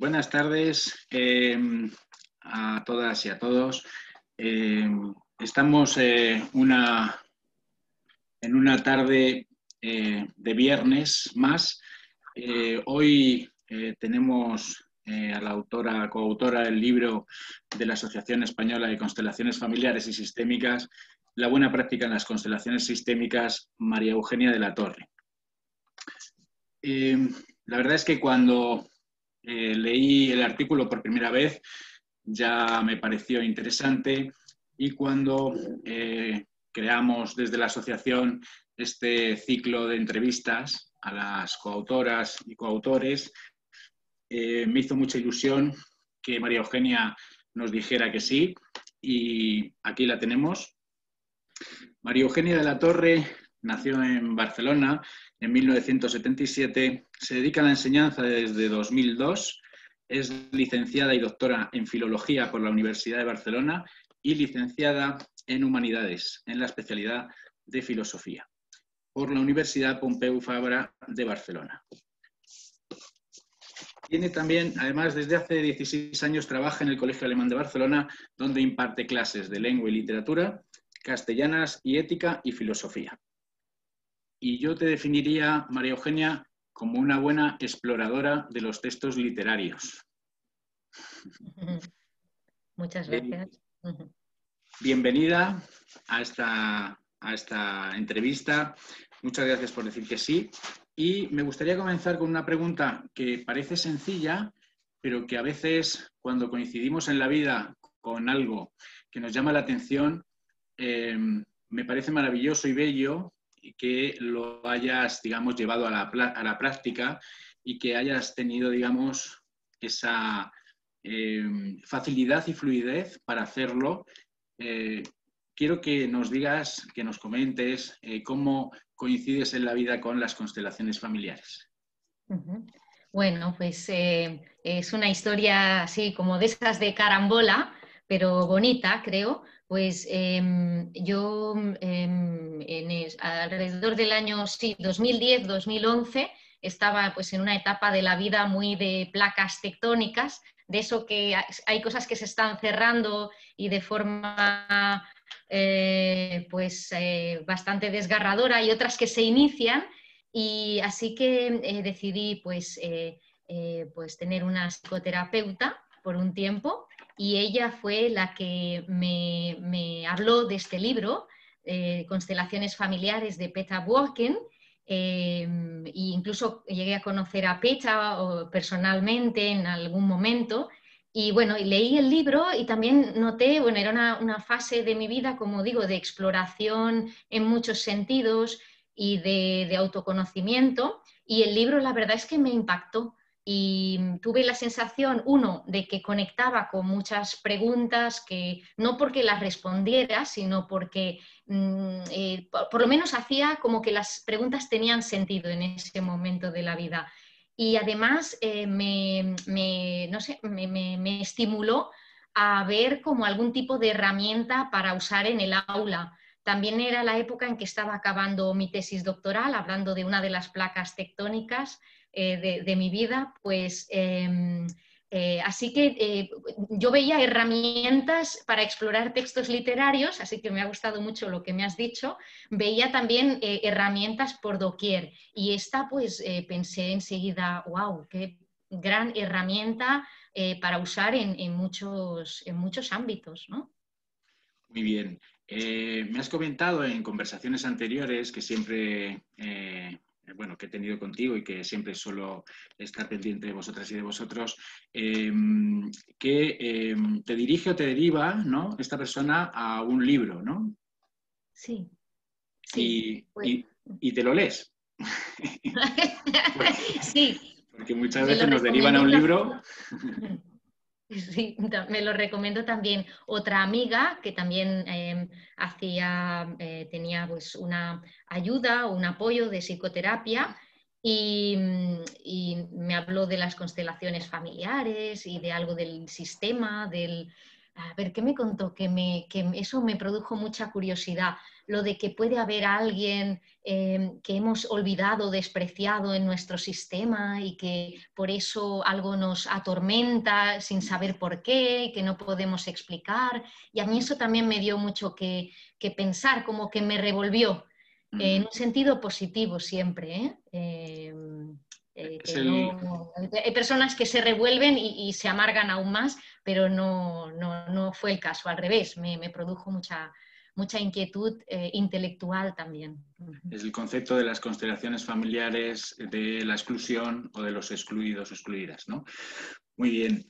Buenas tardes a todas y a todos. Estamos en una tarde de viernes más. Hoy tenemos a la coautora del libro de la Asociación Española de Constelaciones Familiares y Sistémicas, La buena práctica en las constelaciones sistémicas, María Eugenia de la Torre. La verdad es que cuando leí el artículo por primera vez ya me pareció interesante, y cuando creamos desde la asociación este ciclo de entrevistas a las coautoras y coautores, me hizo mucha ilusión que María Eugenia nos dijera que sí, y aquí la tenemos. María Eugenia de la Torre nació en Barcelona en 1977, se dedica a la enseñanza desde 2002, es licenciada y doctora en Filología por la Universidad de Barcelona y licenciada en Humanidades, en la especialidad de Filosofía, por la Universidad Pompeu Fabra de Barcelona. Tiene también, además, desde hace 16 años trabaja en el Colegio Alemán de Barcelona, donde imparte clases de lengua y literatura, castellanas y ética y filosofía. Y yo te definiría, María Eugenia, como una buena exploradora de los textos literarios. Muchas gracias. Bienvenida a esta entrevista. Muchas gracias por decir que sí. Y me gustaría comenzar con una pregunta que parece sencilla, pero que a veces, cuando coincidimos en la vida con algo que nos llama la atención, me parece maravilloso y bello que lo hayas, digamos, llevado a la práctica y que hayas tenido, digamos, esa facilidad y fluidez para hacerlo. Quiero que nos digas, que nos comentes cómo coincides en la vida con las constelaciones familiares. Bueno, pues es una historia así como de esas de carambola, pero bonita, creo. Pues yo alrededor del año 2010-2011 estaba pues en una etapa de la vida muy de placas tectónicas, de eso que hay cosas que se están cerrando y de forma bastante desgarradora, y otras que se inician. Y así que decidí pues tener una psicoterapeuta por un tiempo, y ella fue la que me habló de este libro, Constelaciones Familiares, de Petra Bjorken. E incluso llegué a conocer a Petra personalmente en algún momento. Y bueno, leí el libro y también noté, bueno, era una fase de mi vida, como digo, de exploración en muchos sentidos y de autoconocimiento, y el libro la verdad es que me impactó y tuve la sensación, uno, de que conectaba con muchas preguntas, que no porque las respondiera, sino porque por lo menos hacía como que las preguntas tenían sentido en ese momento de la vida. Y además me estimuló a ver como algún tipo de herramienta para usar en el aula. También era la época en que estaba acabando mi tesis doctoral, hablando de una de las placas tectónicas de mi vida, pues así que yo veía herramientas para explorar textos literarios, así que me ha gustado mucho lo que me has dicho. Veía también herramientas por doquier, y esta pues pensé enseguida, wow, qué gran herramienta para usar en muchos ámbitos, ¿no? Muy bien. Me has comentado en conversaciones anteriores que siempre, que he tenido contigo y que siempre suelo estar pendiente de vosotras y de vosotros, que te dirige o te deriva, ¿no?, esta persona a un libro, ¿no? Sí. Sí. Y te lo lees. Sí. Porque muchas veces nos derivan a un libro. Sí, me lo recomiendo también otra amiga que también tenía pues una ayuda o un apoyo de psicoterapia, y me habló de las constelaciones familiares y de algo del sistema, a ver, ¿qué me contó? Que eso me produjo mucha curiosidad. lo de que puede haber alguien que hemos olvidado, despreciado en nuestro sistema y que por eso algo nos atormenta sin saber por qué, que no podemos explicar. Y a mí eso también me dio mucho que pensar, como que me revolvió, en un sentido positivo siempre, ¿eh? Es el, Hay personas que se revuelven y se amargan aún más, pero no fue el caso, al revés, me produjo mucha inquietud intelectual también. es el concepto de las constelaciones familiares, de la exclusión o de los excluidos o excluidas, ¿no? Muy bien.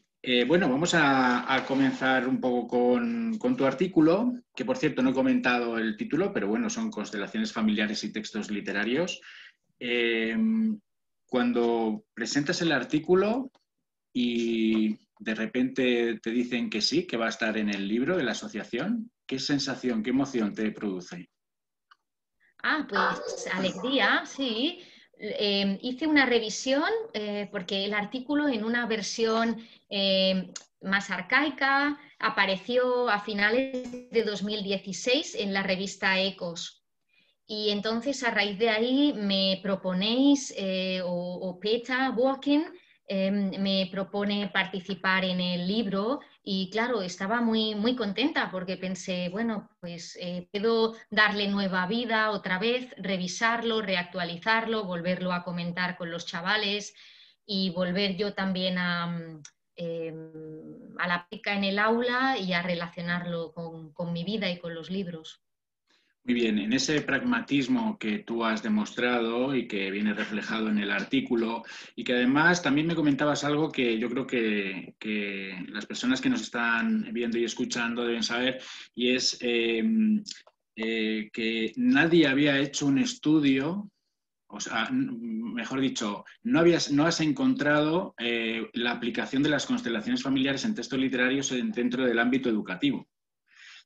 Bueno, vamos a comenzar un poco con tu artículo, que por cierto no he comentado el título, pero bueno, son constelaciones familiares y textos literarios. Cuando presentas el artículo y de repente te dicen que sí, que va a estar en el libro de la asociación, ¿qué sensación, qué emoción te produce? Pues alegría, sí. Hice una revisión porque el artículo en una versión más arcaica apareció a finales de 2016 en la revista Ecos. Y entonces a raíz de ahí me proponéis, o Peter Walken me propone participar en el libro y claro, estaba muy contenta porque pensé, bueno, pues puedo darle nueva vida otra vez, revisarlo, reactualizarlo, volverlo a comentar con los chavales y volver yo también a la práctica en el aula y a relacionarlo con mi vida y con los libros. Muy bien, en ese pragmatismo que tú has demostrado y que viene reflejado en el artículo y que además también me comentabas algo que yo creo que las personas que nos están viendo y escuchando deben saber y es que nadie había hecho un estudio, o sea, mejor dicho, no has encontrado la aplicación de las constelaciones familiares en textos literarios dentro del ámbito educativo.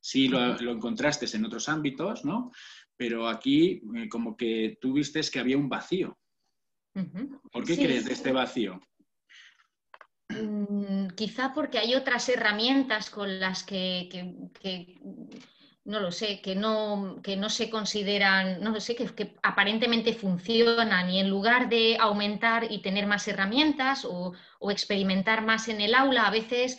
Sí, lo encontraste en otros ámbitos, ¿no? Pero aquí como que tú viste que había un vacío. ¿Por qué Sí. crees de este vacío? Quizá porque hay otras herramientas con las que no lo sé, que no se consideran, no lo sé, que aparentemente funcionan y en lugar de aumentar y tener más herramientas o experimentar más en el aula, a veces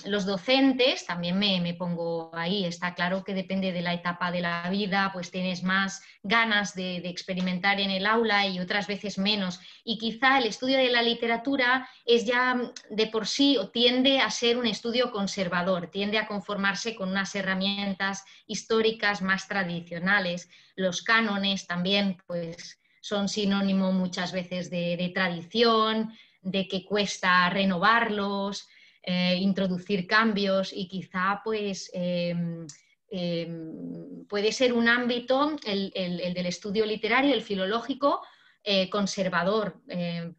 los docentes, también me pongo ahí, está claro que depende de la etapa de la vida, pues tienes más ganas de experimentar en el aula y otras veces menos. Y quizá el estudio de la literatura es ya de por sí o tiende a ser un estudio conservador, tiende a conformarse con unas herramientas históricas más tradicionales. Los cánones también pues, son sinónimo muchas veces de tradición, de que cuesta renovarlos, introducir cambios y quizá pues puede ser un ámbito, el del estudio literario, el filológico, conservador en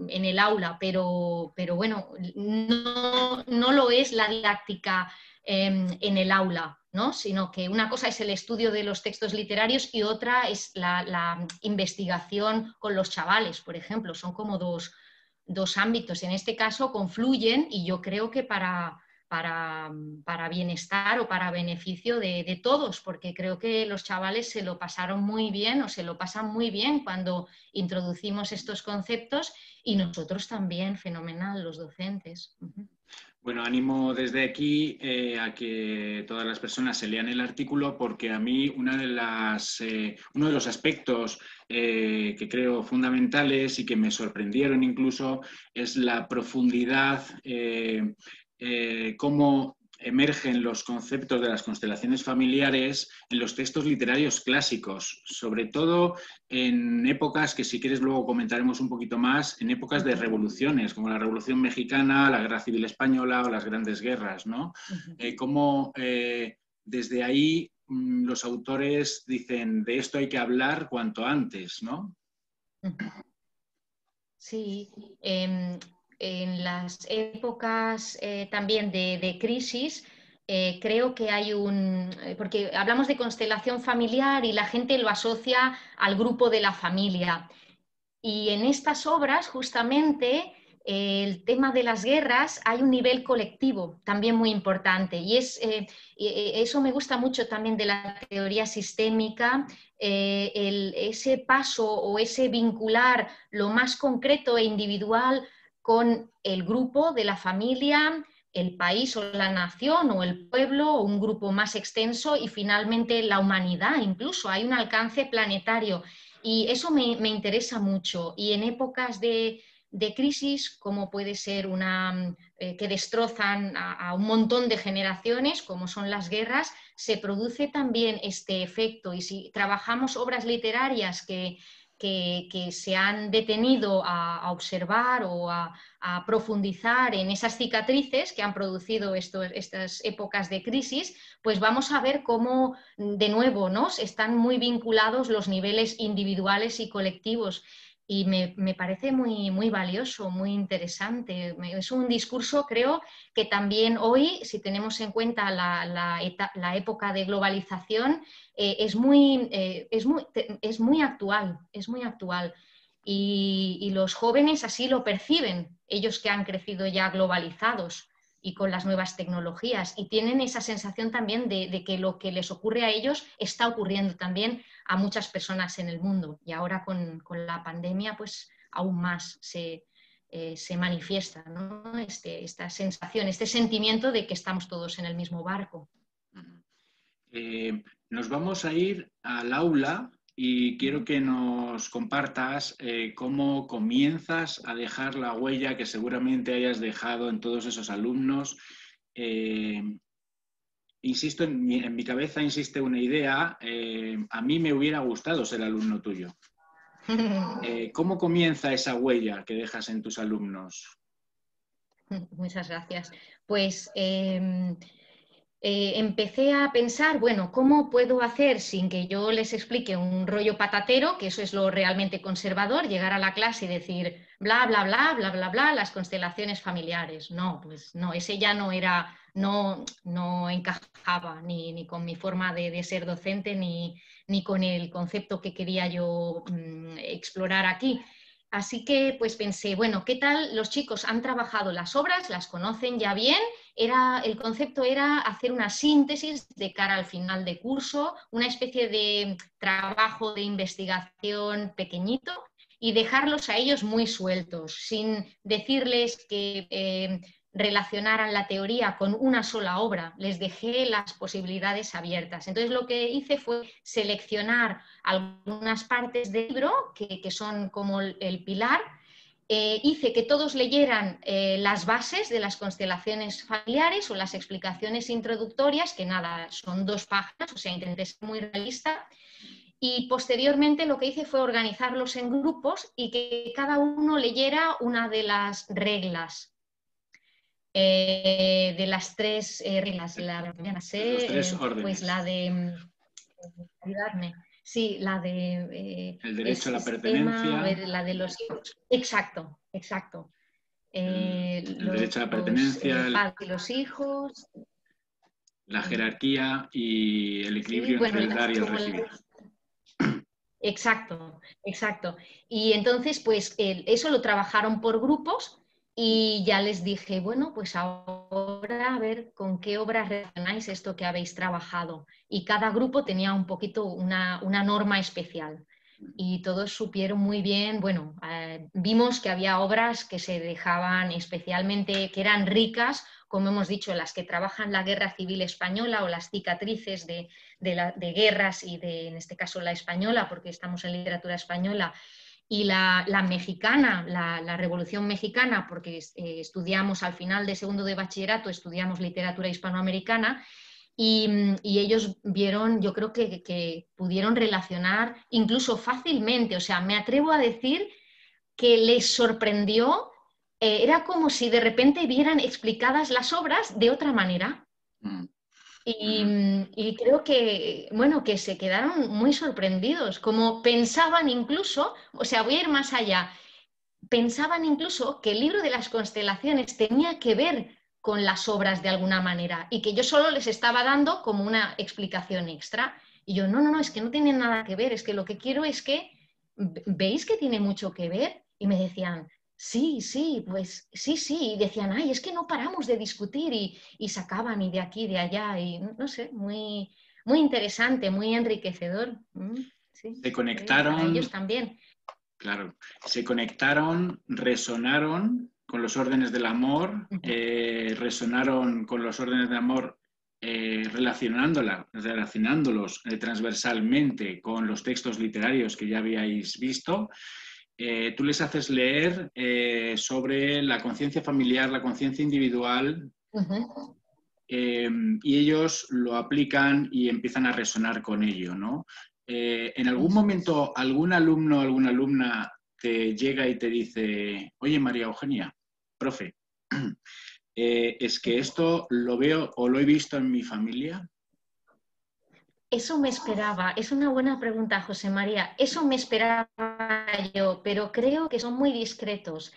el aula, pero bueno, no lo es la didáctica en el aula, ¿no? Sino que una cosa es el estudio de los textos literarios y otra es la investigación con los chavales, por ejemplo. Son como dos ámbitos. En este caso confluyen y yo creo que para bienestar o para beneficio de todos, porque creo que los chavales se lo pasaron muy bien o se lo pasan muy bien cuando introducimos estos conceptos y nosotros también, fenomenal, los docentes. Bueno, animo desde aquí a que todas las personas se lean el artículo porque a mí uno de los aspectos que creo fundamentales y que me sorprendieron incluso es la profundidad, cómo emergen los conceptos de las constelaciones familiares en los textos literarios clásicos, sobre todo en épocas que si quieres luego comentaremos un poquito más, en épocas de revoluciones, como la Revolución Mexicana, la Guerra Civil Española o las Grandes Guerras, ¿no? Cómo desde ahí los autores dicen, de esto hay que hablar cuanto antes, ¿no? Sí, en las épocas también de crisis, creo que hay porque hablamos de constelación familiar y la gente lo asocia al grupo de la familia. Y en estas obras, justamente, el tema de las guerras hay un nivel colectivo también muy importante y eso me gusta mucho también de la teoría sistémica, ese paso o ese vincular lo más concreto e individual con el grupo de la familia, el país o la nación o el pueblo o un grupo más extenso y finalmente la humanidad, incluso hay un alcance planetario y eso me interesa mucho y en épocas de crisis, como puede ser que destrozan a un montón de generaciones, como son las guerras, se produce también este efecto. Y si trabajamos obras literarias que se han detenido a observar o a profundizar en esas cicatrices que han producido estas épocas de crisis, pues vamos a ver cómo, de nuevo, ¿no?, están muy vinculados los niveles individuales y colectivos. Y me parece muy, muy valioso, muy interesante. Es un discurso, creo, que también hoy, si tenemos en cuenta la época de globalización, es muy actual, es muy actual. Y los jóvenes así lo perciben, ellos que han crecido ya globalizados y con las nuevas tecnologías, y tienen esa sensación también de que lo que les ocurre a ellos está ocurriendo también a muchas personas en el mundo. Y ahora con la pandemia, pues aún más se manifiesta, ¿no?, esta sensación, este sentimiento de que estamos todos en el mismo barco. Nos vamos a ir al aula y quiero que nos compartas cómo comienzas a dejar la huella que seguramente hayas dejado en todos esos alumnos. Insisto, en mi cabeza insiste una idea. A mí me hubiera gustado ser alumno tuyo. ¿Cómo comienza esa huella que dejas en tus alumnos? Muchas gracias. Pues empecé a pensar, bueno, ¿cómo puedo hacer sin que yo les explique un rollo patatero, que eso es lo realmente conservador, llegar a la clase y decir bla, bla, bla, bla, bla, bla, las constelaciones familiares? No, pues no, ese ya no era, no encajaba ni con mi forma de ser docente, ni con el concepto que quería yo explorar aquí. Así que pues pensé, bueno, ¿qué tal? Los chicos han trabajado las obras, las conocen ya bien. El concepto era hacer una síntesis de cara al final de curso, una especie de trabajo de investigación pequeñito y dejarlos a ellos muy sueltos, sin decirles que relacionaran la teoría con una sola obra. Les dejé las posibilidades abiertas. Entonces lo que hice fue seleccionar algunas partes del libro que son como el pilar. Hice que todos leyeran las bases de las constelaciones familiares o las explicaciones introductorias, que nada, son 2 páginas, o sea, intenté ser muy realista. Y posteriormente lo que hice fue organizarlos en grupos y que cada uno leyera una de las reglas. De las 3 reglas, Los 3 órdenes. pues la de... Sí, la de... el derecho a la pertenencia. A ver, la de los hijos. Exacto, exacto. El derecho a la pertenencia. El padre y los hijos. La jerarquía y el equilibrio entre el dar y el recibir. Exacto, exacto. Y entonces, pues eso lo trabajaron por grupos y ya les dije, bueno, pues ahora a ver con qué obras relacionáis esto que habéis trabajado. Y cada grupo tenía un poquito una norma especial. Y todos supieron muy bien, bueno, vimos que había obras que se dejaban especialmente, que eran ricas, como hemos dicho, las que trabajan la Guerra Civil Española o las cicatrices de guerras y en este caso la española, porque estamos en literatura española, y la mexicana, la Revolución Mexicana, porque estudiamos al final de segundo de bachillerato, estudiamos literatura hispanoamericana, y ellos vieron, yo creo que pudieron relacionar incluso fácilmente, o sea, me atrevo a decir que les sorprendió, era como si de repente vieran explicadas las obras de otra manera. Y creo que, bueno, que se quedaron muy sorprendidos, como pensaban incluso, o sea, voy a ir más allá, pensaban incluso que el libro de las constelaciones tenía que ver con las obras de alguna manera y que yo solo les estaba dando como una explicación extra. Y yo, no, es que no tiene nada que ver, es que lo que quiero es que, ¿veis que tiene mucho que ver? Y me decían, Sí, sí, pues sí, sí, y decían, ay, es que no paramos de discutir y sacaban y de aquí, y de allá, y no sé, muy, muy interesante, muy enriquecedor. Sí, Se para ellos conectaron, también. claro, se conectaron, resonaron con los órdenes del amor, Ujú. resonaron con los órdenes del amor relacionándolos transversalmente con los textos literarios que ya habíais visto. Tú les haces leer sobre la conciencia familiar, la conciencia individual, Ujú. eh, y ellos lo aplican y empiezan a resonar con ello, ¿no? ¿En algún Eso es. momento algún alumno o alguna alumna te llega y te dice, oye María Eugenia, profe, es que esto lo veo o lo he visto en mi familia? Eso me esperaba, es una buena pregunta, José María. Eso me esperaba yo, pero creo que son muy discretos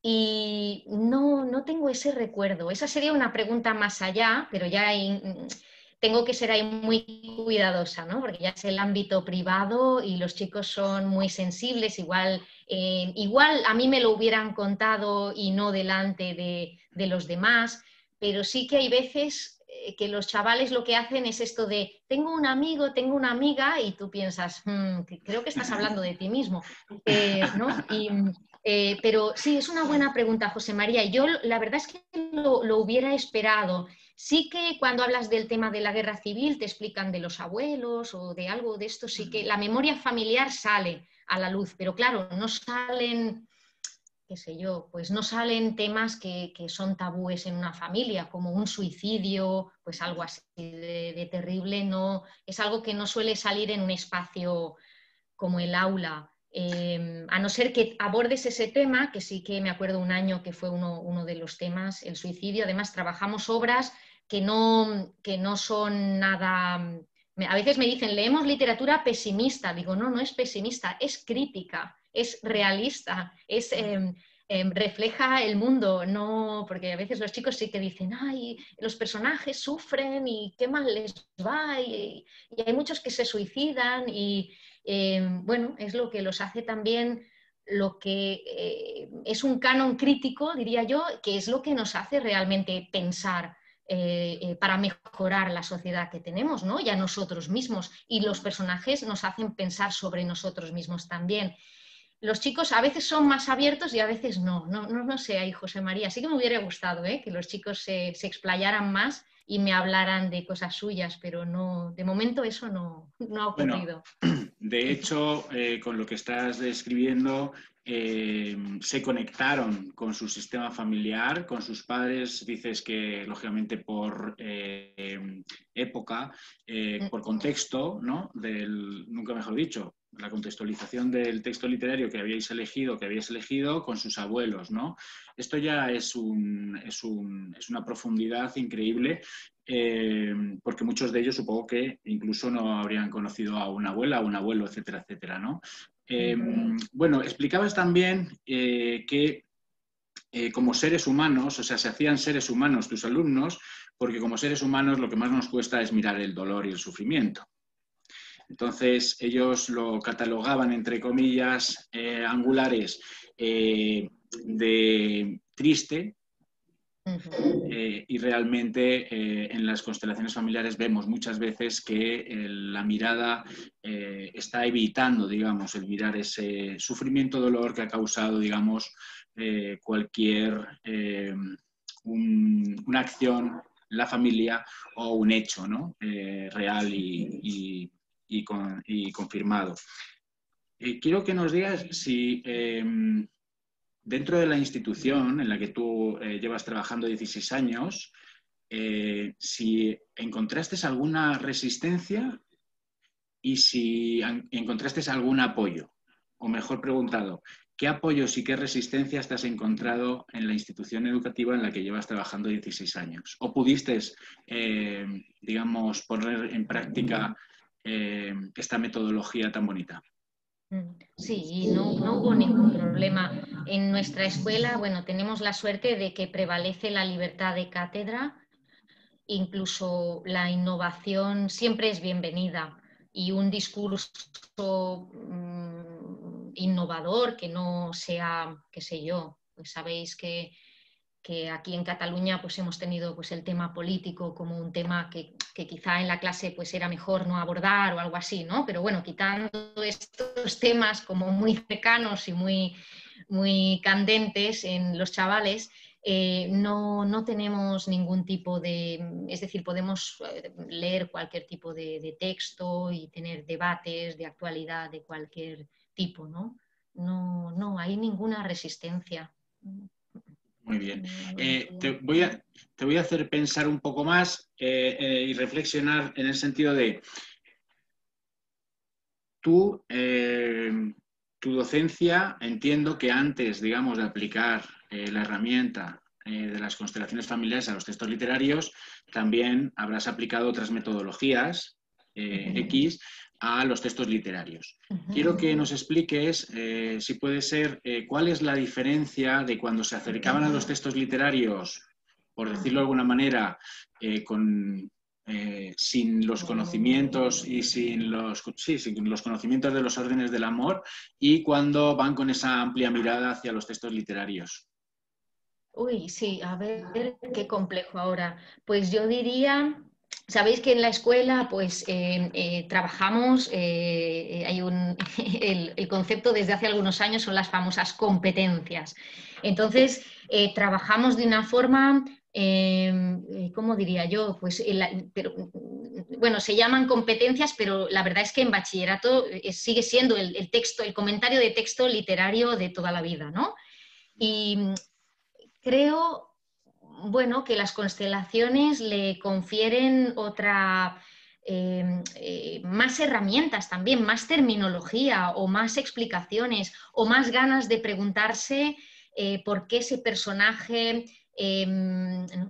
y no, no tengo ese recuerdo. Esa sería una pregunta más allá, pero ya tengo que ser ahí muy cuidadosa, ¿no? Porque ya es el ámbito privado y los chicos son muy sensibles. Igual, igual a mí me lo hubieran contado y no delante de los demás, pero sí que hay veces que los chavales lo que hacen es esto de tengo un amigo, tengo una amiga y tú piensas, creo que estás hablando de ti mismo, ¿no? Pero sí, es una buena pregunta, José María. Yo la verdad es que lo hubiera esperado. Sí que cuando hablas del tema de la guerra civil te explican de los abuelos o de algo de esto, sí que la memoria familiar sale a la luz, pero claro, no salen, qué sé yo, pues no salen temas que son tabúes en una familia, como un suicidio, pues algo así de terrible, no, es algo que no suele salir en un espacio como el aula. A no ser que abordes ese tema, que sí que me acuerdo un año que fue uno de los temas, el suicidio. Además, trabajamos obras que no son nada... A veces me dicen, leemos literatura pesimista. Digo, no, no es pesimista, es crítica, es realista, es... refleja el mundo, no, porque a veces los chicos sí que dicen, ay, los personajes sufren y qué mal les va, y hay muchos que se suicidan y, bueno, es lo que los hace también, lo que es un canon crítico, diría yo, que es lo que nos hace realmente pensar para mejorar la sociedad que tenemos, ¿no? Y a nosotros mismos. Y los personajes nos hacen pensar sobre nosotros mismos también. Los chicos a veces son más abiertos y a veces no. No sé, ahí José María. Sí que me hubiera gustado que los chicos se explayaran más y me hablaran de cosas suyas, pero no, de momento eso no ha Bueno, ocurrido. de hecho, con lo que estás describiendo, se conectaron con su sistema familiar, con sus padres. Dices que, lógicamente, por época, por contexto, ¿no? Nunca mejor dicho, la contextualización del texto literario que habíais elegido, con sus abuelos, ¿no? Esto ya es una profundidad increíble, porque muchos de ellos supongo que incluso no habrían conocido a una abuela, a un abuelo, etcétera, etcétera, ¿no? Bueno, explicabas también que como seres humanos, o sea, se hacían seres humanos tus alumnos, porque como seres humanos lo que más nos cuesta es mirar el dolor y el sufrimiento. Entonces, ellos lo catalogaban, entre comillas, angulares, de triste, y realmente en las constelaciones familiares vemos muchas veces que la mirada está evitando, digamos, el mirar ese sufrimiento, dolor que ha causado, digamos, cualquier una acción en la familia o un hecho, ¿no? Real y confirmado. Quiero que nos digas si dentro de la institución en la que tú llevas trabajando 16 años, si encontraste alguna resistencia y si encontraste algún apoyo, o mejor preguntado, ¿qué apoyos y qué resistencias te has encontrado en la institución educativa en la que llevas trabajando 16 años? ¿O pudiste, digamos, poner en práctica esta metodología tan bonita? Sí, no hubo ningún problema. En nuestra escuela, bueno, tenemos la suerte de que prevalece la libertad de cátedra, incluso la innovación siempre es bienvenida y un discurso innovador, que no sea, qué sé yo, pues sabéis que aquí en Cataluña pues hemos tenido pues el tema político como un tema que quizá en la clase pues era mejor no abordar o algo así, ¿no? Pero bueno, quitando estos temas como muy cercanos y muy candentes en los chavales, no tenemos ningún tipo de... Es decir, podemos leer cualquier tipo de texto y tener debates de actualidad de cualquier tipo, ¿no? No hay ninguna resistencia. Muy bien. No Te voy a hacer pensar un poco más y reflexionar en el sentido de tú, tu docencia, entiendo que antes, digamos, de aplicar la herramienta de las constelaciones familiares a los textos literarios, también habrás aplicado otras metodologías X a los textos literarios. Quiero que nos expliques, si puede ser, cuál es la diferencia de cuando se acercaban a los textos literarios, por decirlo de alguna manera, sin los conocimientos y sin los conocimientos de los órdenes del amor, y cuando van con esa amplia mirada hacia los textos literarios. Uy, sí, a ver qué complejo ahora. Pues yo diría, sabéis que en la escuela pues trabajamos, hay el concepto desde hace algunos años son las famosas competencias. Entonces, trabajamos de una forma, ¿cómo diría yo? Pues, bueno, se llaman competencias, pero la verdad es que en bachillerato sigue siendo el texto, el comentario de texto literario de toda la vida, ¿no? Y creo, bueno, que las constelaciones le confieren más herramientas también, más terminología o más explicaciones o más ganas de preguntarse por qué ese personaje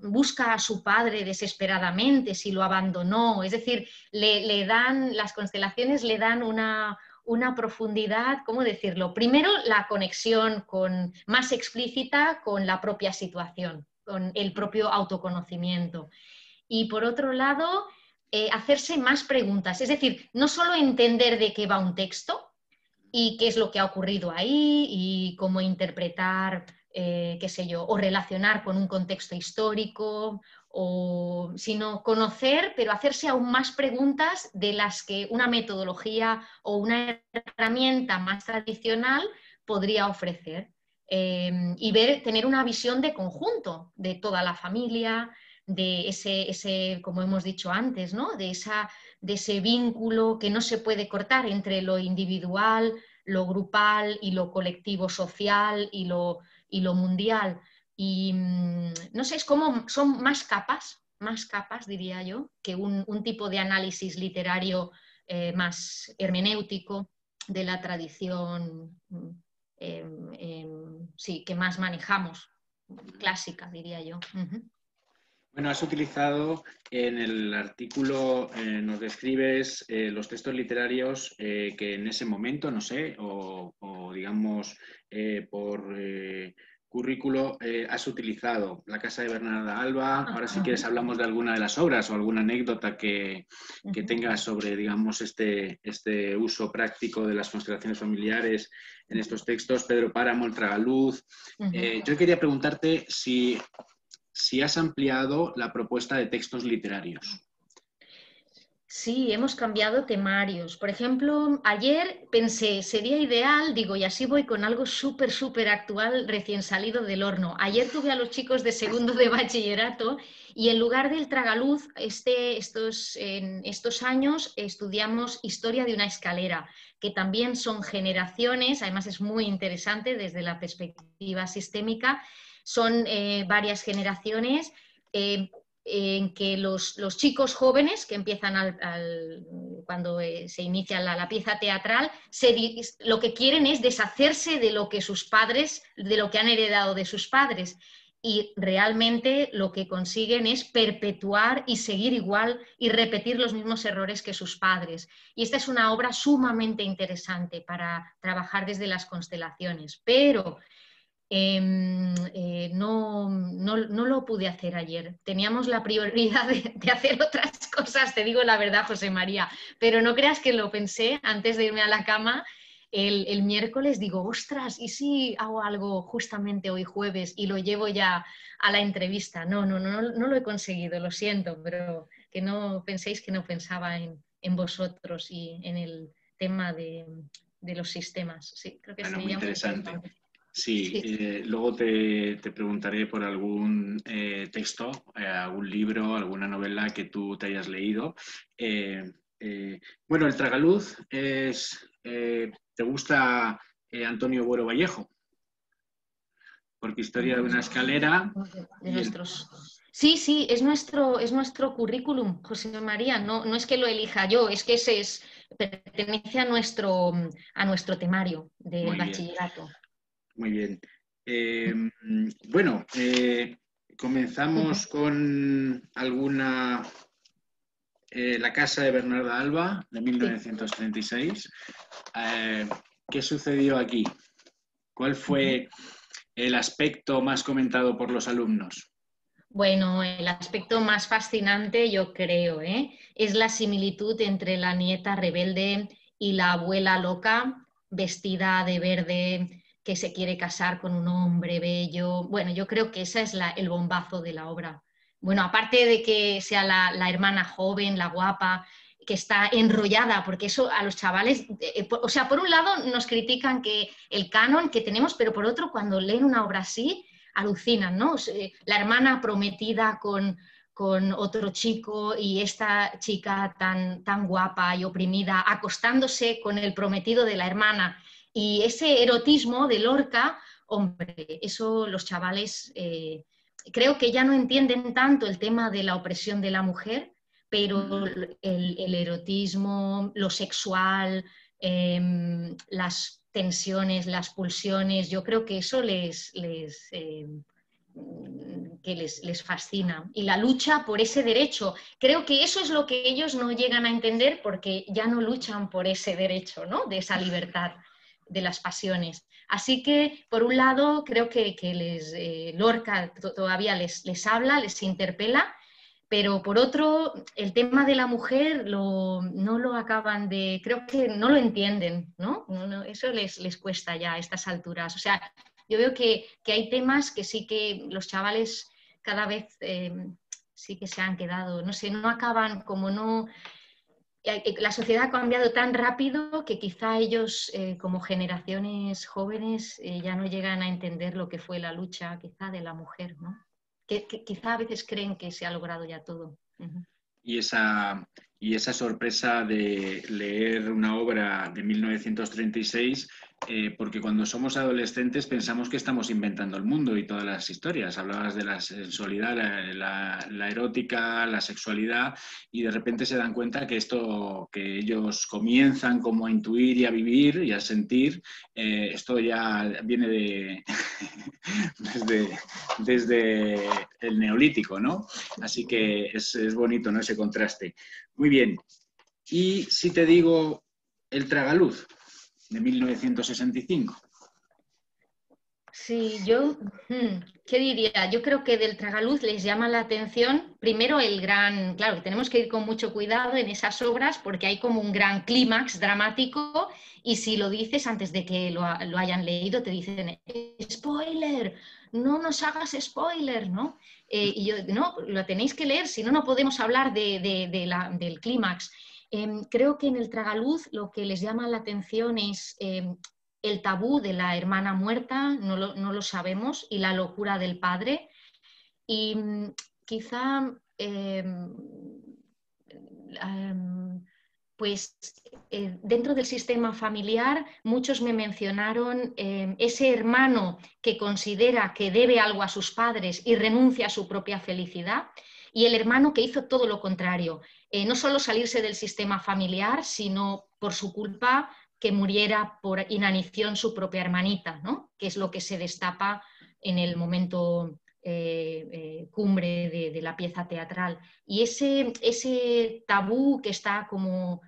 busca a su padre desesperadamente, si lo abandonó. Es decir, las constelaciones le dan una profundidad, ¿cómo decirlo? Primero, la conexión más explícita con la propia situación, con el propio autoconocimiento. Y por otro lado, hacerse más preguntas, es decir, no solo entender de qué va un texto y qué es lo que ha ocurrido ahí y cómo interpretar, qué sé yo, o relacionar con un contexto histórico, sino conocer, pero hacerse aún más preguntas de las que una metodología o una herramienta más tradicional podría ofrecer. Y tener una visión de conjunto de toda la familia, de como hemos dicho antes, ¿no? de ese vínculo que no se puede cortar entre lo individual, lo grupal y lo colectivo social y lo mundial. Y no sé, son más capas, diría yo, que un tipo de análisis literario más hermenéutico de la tradición sí, que más manejamos, clásica, diría yo. Bueno, has utilizado en el artículo, nos describes los textos literarios que en ese momento, no sé, o digamos por currículo has utilizado. La casa de Bernarda Alba. Ahora si quieres hablamos de alguna de las obras o alguna anécdota que tengas sobre, digamos, este uso práctico de las constelaciones familiares en estos textos. Pedro Páramo, El Tragaluz. Yo quería preguntarte si has ampliado la propuesta de textos literarios. Sí, hemos cambiado temarios. Por ejemplo, ayer pensé, sería ideal, digo, y así voy con algo súper actual, recién salido del horno. Ayer tuve a los chicos de segundo de bachillerato y en lugar del tragaluz, en estos años estudiamos historia de una escalera, que también son generaciones, además es muy interesante desde la perspectiva sistémica, son varias generaciones. En que los chicos jóvenes que empiezan cuando se inicia la pieza teatral, lo que quieren es deshacerse de lo que sus padres, de lo que han heredado de sus padres, y realmente lo que consiguen es perpetuar y seguir igual y repetir los mismos errores que sus padres. Y esta es una obra sumamente interesante para trabajar desde las constelaciones, pero no lo pude hacer ayer. Teníamos la prioridad de hacer otras cosas, te digo la verdad, José María, pero no creas que lo pensé antes de irme a la cama. el miércoles digo, ostras, ¿y si hago algo justamente hoy jueves y lo llevo ya a la entrevista? No lo he conseguido, lo siento, pero que no penséis que no pensaba en vosotros y en el tema de los sistemas. Sí, creo que Bueno, muy sería muy interesante. interesante. Sí, Sí. luego te preguntaré por algún texto, algún libro, alguna novela que tú te hayas leído. Eh, bueno, el tragaluz es... ¿te gusta Antonio Buero Vallejo? Porque historia de una escalera De y el... nuestros... Sí, sí, es nuestro currículum, José María. No es que lo elija yo, es que pertenece a nuestro temario del Muy bien, bachillerato. muy bien. Eh, bueno, comenzamos con alguna... La casa de Bernarda Alba, de Sí. 1936. Eh, ¿Qué sucedió aquí? ¿Cuál Ujú. fue el aspecto más comentado por los alumnos? Bueno, el aspecto más fascinante, yo creo, es la similitud entre la nieta rebelde y la abuela loca, vestida de verde, que se quiere casar con un hombre bello. Bueno, yo creo que ese es el bombazo de la obra. Bueno, aparte de que sea la hermana joven, la guapa, que está enrollada, porque eso a los chavales, o sea, por un lado nos critican que el canon que tenemos, pero por otro, cuando leen una obra así, alucinan, ¿no? La hermana prometida con otro chico y esta chica tan guapa y oprimida acostándose con el prometido de la hermana y ese erotismo de Lorca, hombre, eso los chavales creo que ya no entienden tanto el tema de la opresión de la mujer, pero Mm. el erotismo, lo sexual, las tensiones, las pulsiones, yo creo que eso les fascina. Y la lucha por ese derecho, creo que eso es lo que ellos no llegan a entender porque ya no luchan por ese derecho, ¿no? De esa libertad de las pasiones. Así que, por un lado, creo que Lorca todavía les habla, les interpela, pero por otro, el tema de la mujer no lo acaban de, creo que no lo entienden, ¿no? Eso les cuesta ya a estas alturas. O sea, yo veo que hay temas que sí que los chavales cada vez sí que se han quedado, no sé, no acaban como no... La sociedad ha cambiado tan rápido que quizá ellos, como generaciones jóvenes, ya no llegan a entender lo que fue la lucha quizá de la mujer, ¿no? Que quizá a veces creen que se ha logrado ya todo. Uh-huh. Y y esa sorpresa de leer una obra de 1936, porque cuando somos adolescentes pensamos que estamos inventando el mundo y todas las historias. Hablabas de la sensualidad, la erótica, la sexualidad, y de repente se dan cuenta que esto que ellos comienzan como a intuir y a vivir y a sentir, esto ya viene desde el neolítico, ¿no? Así que es bonito, ¿no? Ese contraste. Muy bien. Y si te digo El Tragaluz, de 1965. Sí, ¿qué diría? Yo creo que del tragaluz les llama la atención primero claro, que tenemos que ir con mucho cuidado en esas obras porque hay como un gran clímax dramático y si lo dices antes de que lo hayan leído te dicen, spoiler, no nos hagas spoiler, ¿no? Y yo, no, lo tenéis que leer, si no, no podemos hablar del clímax. Creo que en el tragaluz lo que les llama la atención es el tabú de la hermana muerta, no lo sabemos, y la locura del padre. Y quizá, pues dentro del sistema familiar, muchos me mencionaron ese hermano que considera que debe algo a sus padres y renuncia a su propia felicidad, y el hermano que hizo todo lo contrario, no solo salirse del sistema familiar, sino por su culpa que muriera por inanición su propia hermanita, ¿no? Que es lo que se destapa en el momento cumbre de la pieza teatral. Y ese tabú que está como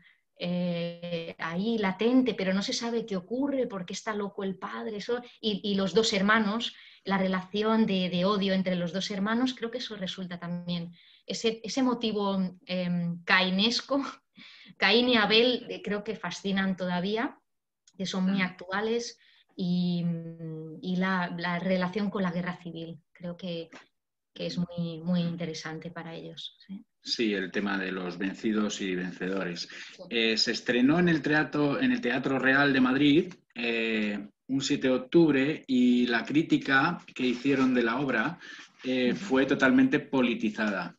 ahí latente, pero no se sabe qué ocurre, por qué está loco el padre, y los dos hermanos, la relación de odio entre los dos hermanos, creo que eso resulta también, ese motivo cainesco, Caín y Abel creo que fascinan todavía. que son muy actuales, y la relación con la guerra civil. Creo que es muy, muy interesante para ellos. ¿Sí? Sí, el tema de los vencidos y vencedores. Se estrenó en el Teatro Real de Madrid un 7 de octubre y la crítica que hicieron de la obra fue totalmente politizada.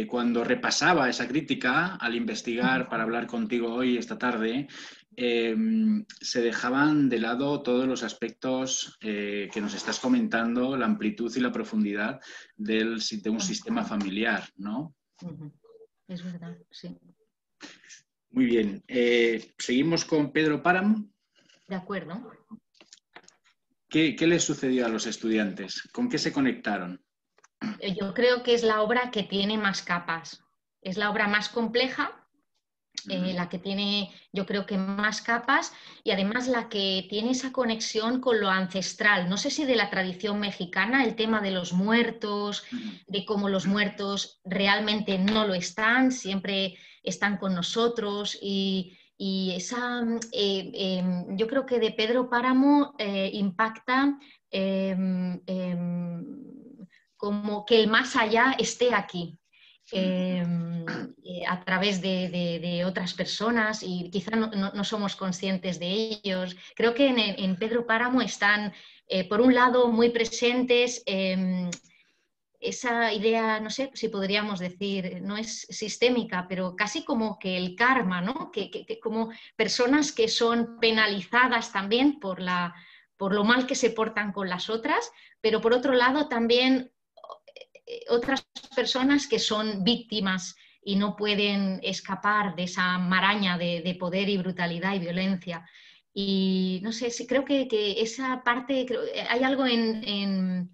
Cuando repasaba esa crítica, al investigar para hablar contigo hoy, esta tarde, se dejaban de lado todos los aspectos que nos estás comentando, la amplitud y la profundidad de un sistema familiar, ¿no? Es verdad, sí. Muy bien. ¿Seguimos con Pedro Páramo? De acuerdo. ¿Qué les sucedió a los estudiantes? ¿Con qué se conectaron? Yo creo que es la obra que tiene más capas. Es la obra más compleja, la que tiene, yo creo que más capas, y además la que tiene esa conexión con lo ancestral. No sé si de la tradición mexicana, el tema de los muertos, de cómo los muertos realmente no lo están, siempre están con nosotros, y esa, yo creo que de Pedro Páramo impacta como que el más allá esté aquí. A través de otras personas, y quizá no somos conscientes de ellos. Creo que en Pedro Páramo están, por un lado, muy presentes esa idea, no sé si podríamos decir, no es sistémica, pero casi como que el karma, ¿no? Que como personas que son penalizadas también por lo mal que se portan con las otras, pero por otro lado también otras personas que son víctimas y no pueden escapar de esa maraña de poder y brutalidad y violencia. Y no sé, creo que esa parte, hay algo en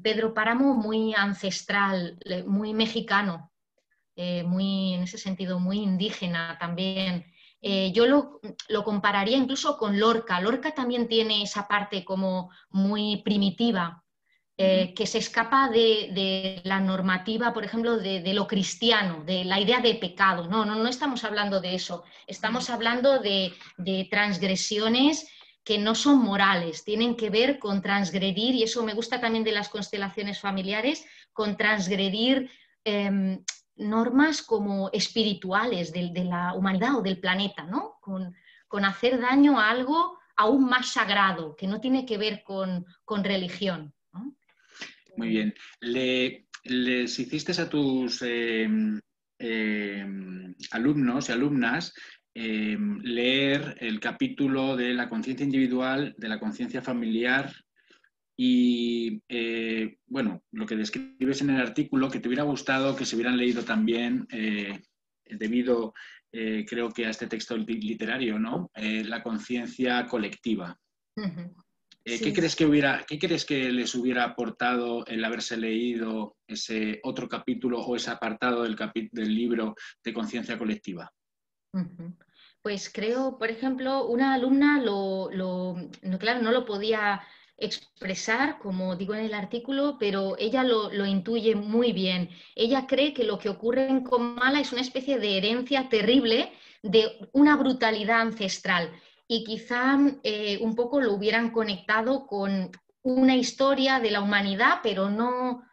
Pedro Páramo muy ancestral, muy mexicano, muy, en ese sentido muy indígena también. Yo lo compararía incluso con Lorca. Lorca también tiene esa parte como muy primitiva, que se escapa de la normativa, por ejemplo, de lo cristiano, de la idea de pecado. No estamos hablando de eso. Estamos hablando de transgresiones que no son morales, tienen que ver con transgredir, y eso me gusta también de las constelaciones familiares, con transgredir normas como espirituales de la humanidad o del planeta, ¿no? Con hacer daño a algo aún más sagrado, que no tiene que ver con religión, ¿no? Muy bien. ¿Les hiciste a tus alumnos y alumnas leer el capítulo de la conciencia individual, de la conciencia familiar y, bueno, lo que describes en el artículo, que te hubiera gustado que se hubieran leído también, debido, creo que a este texto literario, ¿no? La conciencia colectiva. Sí. ¿Qué crees que les hubiera aportado el haberse leído ese otro capítulo o ese apartado del libro de conciencia colectiva? Pues creo, por ejemplo, una alumna claro, no lo podía expresar, como digo en el artículo, pero ella lo intuye muy bien. Ella cree que lo que ocurre en Comala es una especie de herencia terrible de una brutalidad ancestral, y quizá un poco lo hubieran conectado con una historia de la humanidad, pero no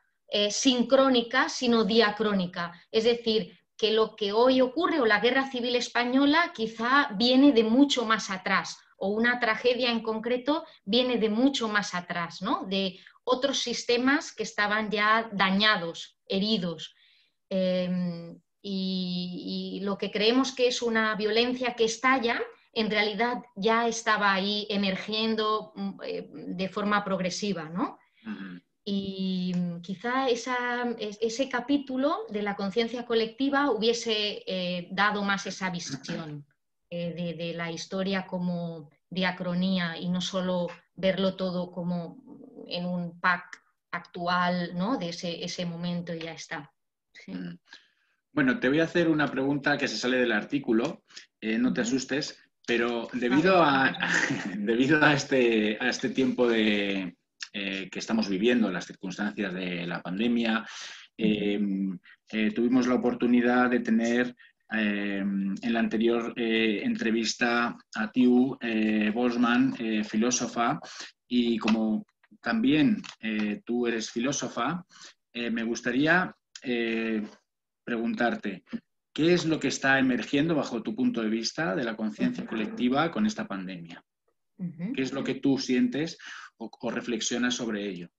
sincrónica, sino diacrónica. Es decir, que lo que hoy ocurre, o la guerra civil española, quizá viene de mucho más atrás, o una tragedia en concreto viene de mucho más atrás, ¿no? De otros sistemas que estaban ya dañados, heridos. Y lo que creemos que es una violencia que estalla, en realidad ya estaba ahí emergiendo de forma progresiva, ¿no? Y quizá ese capítulo de la conciencia colectiva hubiese dado más esa visión de la historia como diacronía, y no solo verlo todo como en un pack actual, ¿no? De ese momento y ya está. Sí. Bueno, te voy a hacer una pregunta que se sale del artículo, no te asustes, pero debido a este tiempo que estamos viviendo, las circunstancias de la pandemia, tuvimos la oportunidad de tener en la anterior entrevista a Tiu Bosman, filósofa, y como también tú eres filósofa, me gustaría preguntarte, ¿qué es lo que está emergiendo bajo tu punto de vista de la conciencia colectiva con esta pandemia? ¿Qué es lo que tú sientes o reflexionas sobre ello?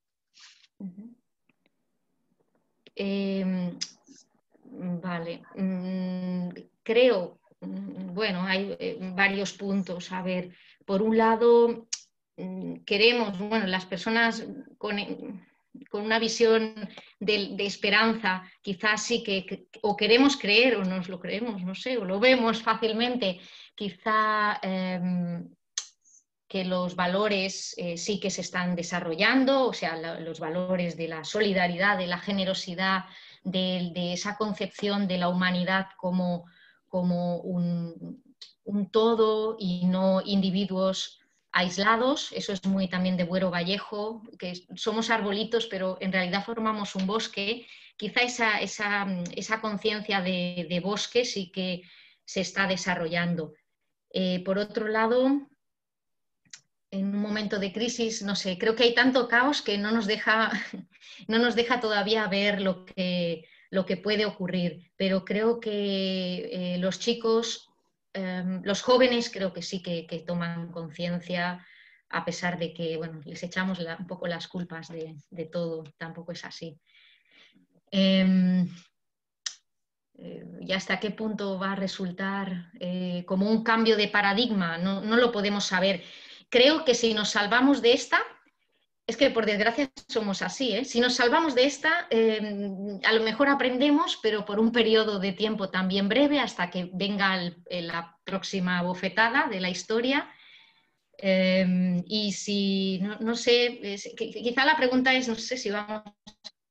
Vale, creo, bueno, hay varios puntos. A ver, por un lado, queremos, bueno, las personas con una visión de esperanza, quizás sí o queremos creer o nos lo creemos, no sé, o lo vemos fácilmente, quizá que los valores sí que se están desarrollando, o sea, los valores de la solidaridad, de la generosidad, de esa concepción de la humanidad como un todo y no individuos aislados. Eso es muy también de Buero Vallejo, que somos arbolitos, pero en realidad formamos un bosque. Quizá esa conciencia de bosque sí que se está desarrollando. Por otro lado, en un momento de crisis, no sé, creo que hay tanto caos que no nos deja, no nos deja todavía ver lo que puede ocurrir, pero creo que los chicos, los jóvenes creo que sí que toman conciencia, a pesar de que, bueno, les echamos un poco las culpas de todo, tampoco es así. ¿Y hasta qué punto va a resultar como un cambio de paradigma? No, no lo podemos saber. Creo que si nos salvamos de esta, es que por desgracia somos así, ¿eh? Si nos salvamos de esta, a lo mejor aprendemos, pero por un periodo de tiempo también breve, hasta que venga la próxima bofetada de la historia. Y si, no sé, quizá la pregunta es, no sé si vamos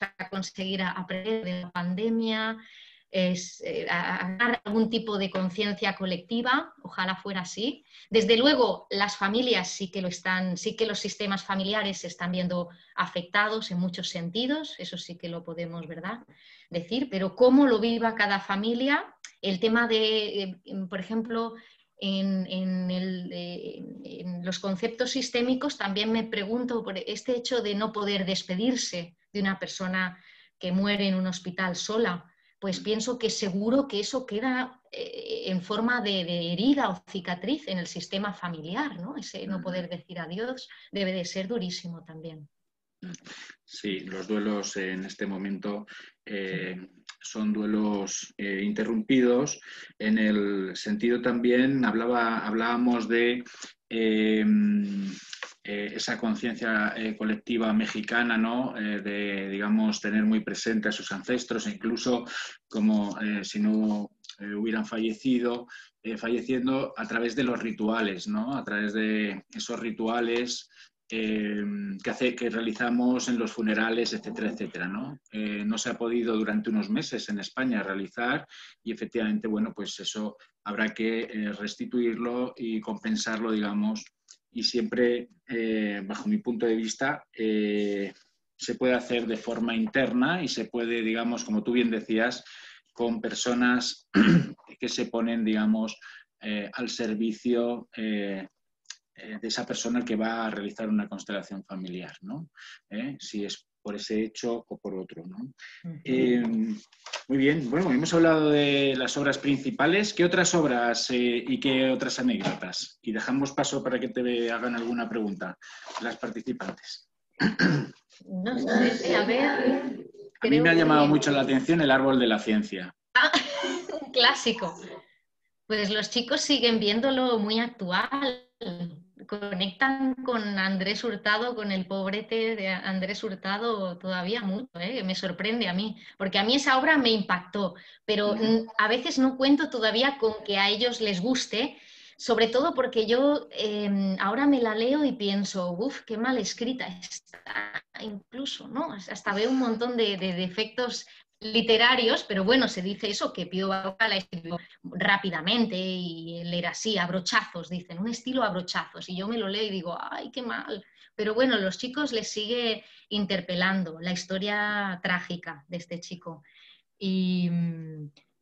a conseguir aprender de la pandemia, a ganar algún tipo de conciencia colectiva, ojalá fuera así. Desde luego, las familias sí que lo están, sí que los sistemas familiares se están viendo afectados en muchos sentidos, eso sí que lo podemos, ¿verdad?, decir, pero cómo lo viva cada familia, el tema de, por ejemplo, en los conceptos sistémicos también me pregunto por este hecho de no poder despedirse de una persona que muere en un hospital sola. Pues pienso que seguro que eso queda en forma de herida o cicatriz en el sistema familiar, ¿no? Ese no poder decir adiós debe de ser durísimo también. Sí, los duelos en este momento son duelos interrumpidos. En el sentido también, hablábamos de esa conciencia colectiva mexicana, ¿no? De, digamos, tener muy presente a sus ancestros, e incluso como si no hubieran falleciendo a través de los rituales, ¿no? A través de esos rituales que realizamos en los funerales, etcétera, etcétera, ¿no? No se ha podido durante unos meses en España realizar y efectivamente, bueno, pues eso habrá que restituirlo y compensarlo, digamos, y siempre, bajo mi punto de vista, se puede hacer de forma interna y se puede, digamos, como tú bien decías, con personas que se ponen, digamos, al servicio de esa persona que va a realizar una constelación familiar, ¿no? Si es por ese hecho o por otro, ¿no? Muy bien, bueno, hemos hablado de las obras principales. ¿Qué otras obras y qué otras anécdotas? Y dejamos paso para que te hagan alguna pregunta las participantes. No sé, a ver. A mí me ha llamado mucho la atención el árbol de la ciencia. Ah, un clásico. Pues los chicos siguen viéndolo muy actual. Conectan con Andrés Hurtado, con el pobrete de Andrés Hurtado todavía mucho, ¿eh? Me sorprende a mí, porque a mí esa obra me impactó, pero a veces no cuento todavía con que a ellos les guste, sobre todo porque yo ahora me la leo y pienso, uff, qué mal escrita está, incluso, ¿no? Hasta veo un montón de defectos literarios, pero bueno, se dice eso, que Pío Baroja la escribió rápidamente y él era así, a brochazos, dicen, un estilo a brochazos, y yo me lo leo y digo, ay, qué mal, pero bueno, los chicos les sigue interpelando la historia trágica de este chico. Y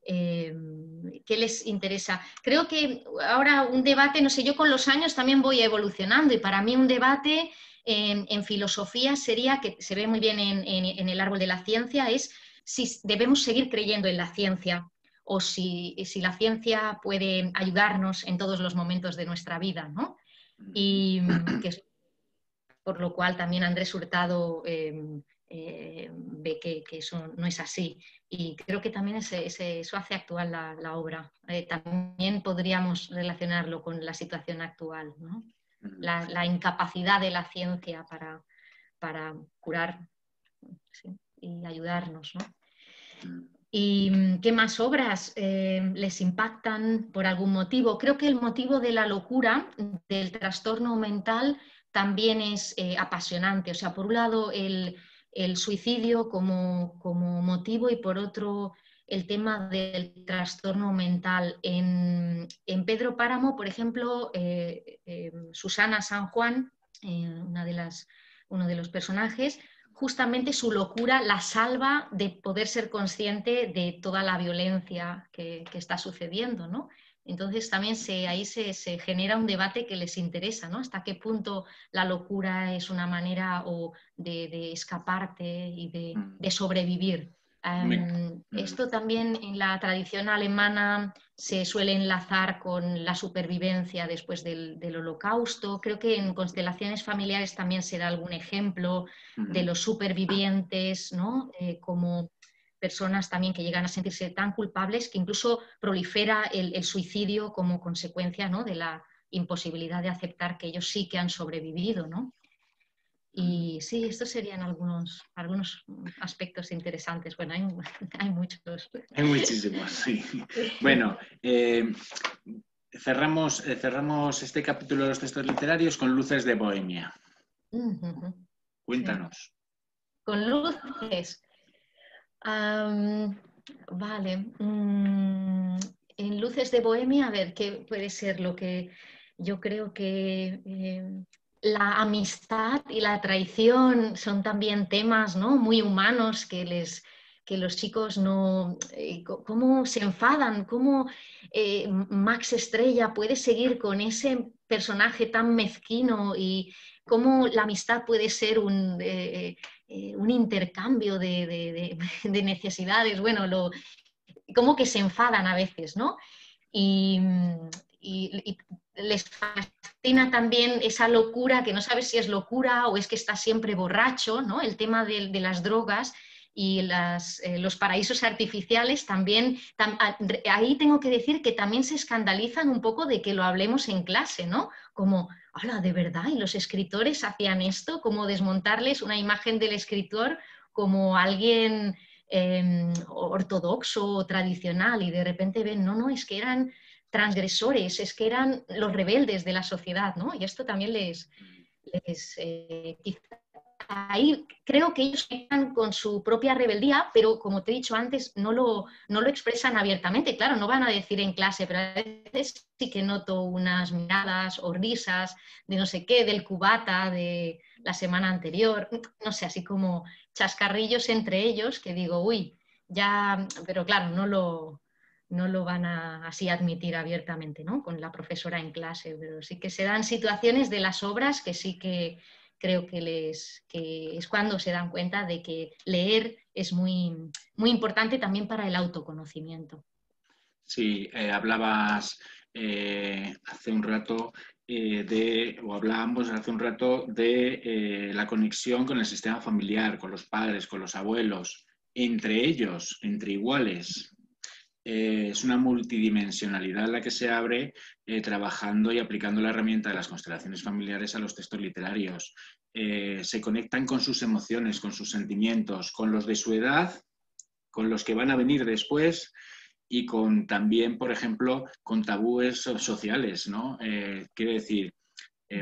¿qué les interesa? Creo que ahora un debate, no sé, yo con los años también voy evolucionando y para mí un debate en filosofía sería, que se ve muy bien en el árbol de la ciencia, es si debemos seguir creyendo en la ciencia o si la ciencia puede ayudarnos en todos los momentos de nuestra vida, ¿no? Y que es por lo cual también Andrés Hurtado ve que eso no es así. Y creo que también eso hace actual la obra. También podríamos relacionarlo con la situación actual, ¿no? La incapacidad de la ciencia para curar, ¿sí? Y ayudarnos, ¿no? ¿Y qué más obras les impactan por algún motivo? Creo que el motivo de la locura, del trastorno mental, también es apasionante. O sea, por un lado el suicidio como motivo y por otro el tema del trastorno mental. En Pedro Páramo, por ejemplo, Susana San Juan, uno de los personajes, justamente su locura la salva de poder ser consciente de toda la violencia que está sucediendo, ¿no? Entonces también ahí se genera un debate que les interesa, ¿no? Hasta qué punto la locura es una manera de escaparte y de sobrevivir. Esto también en la tradición alemana se suele enlazar con la supervivencia después del Holocausto. Creo que en constelaciones familiares también se da algún ejemplo de los supervivientes, ¿no? Como personas también que llegan a sentirse tan culpables que incluso prolifera el suicidio como consecuencia, ¿no? De la imposibilidad de aceptar que ellos sí que han sobrevivido, ¿no? Y sí, estos serían algunos aspectos interesantes. Bueno, hay muchos. Hay muchísimos, sí. Bueno, cerramos este capítulo de los textos literarios con Luces de Bohemia. Cuéntanos. Sí. Con luces. Vale. En Luces de Bohemia, a ver, ¿qué puede ser lo que yo creo que la amistad y la traición son también temas, ¿no? Muy humanos que los chicos no... ¿Cómo se enfadan? ¿Cómo Max Estrella puede seguir con ese personaje tan mezquino y cómo la amistad puede ser un intercambio de necesidades? Bueno, como que se enfadan a veces, ¿no? Y les fascina también esa locura, que no sabes si es locura o es que está siempre borracho, ¿no? El tema de las drogas y los paraísos artificiales también, ahí tengo que decir que también se escandalizan un poco de que lo hablemos en clase, ¿no? Como, hola, ¿de verdad? ¿Y los escritores hacían esto? Como desmontarles una imagen del escritor como alguien ortodoxo o tradicional y de repente ven, no, es que eran transgresores, es que eran los rebeldes de la sociedad, ¿no? Y esto también ahí creo que ellos están con su propia rebeldía, pero como te he dicho antes, no lo expresan abiertamente. Claro, no van a decir en clase, pero a veces sí que noto unas miradas o risas de no sé qué, del cubata de la semana anterior, no sé, así como chascarrillos entre ellos que digo, uy, ya, pero claro, no lo van a así admitir abiertamente, ¿no? Con la profesora en clase, pero sí que se dan situaciones de las obras que sí que creo que es cuando se dan cuenta de que leer es muy, muy importante también para el autoconocimiento. Sí, hablabas hace un rato hablábamos hace un rato de la conexión con el sistema familiar, con los padres, con los abuelos, entre ellos, entre iguales. Es una multidimensionalidad la que se abre trabajando y aplicando la herramienta de las constelaciones familiares a los textos literarios. Se conectan con sus emociones, con sus sentimientos, con los de su edad, con los que van a venir después y con también, por ejemplo, con tabúes sociales, ¿no? Quiero decir,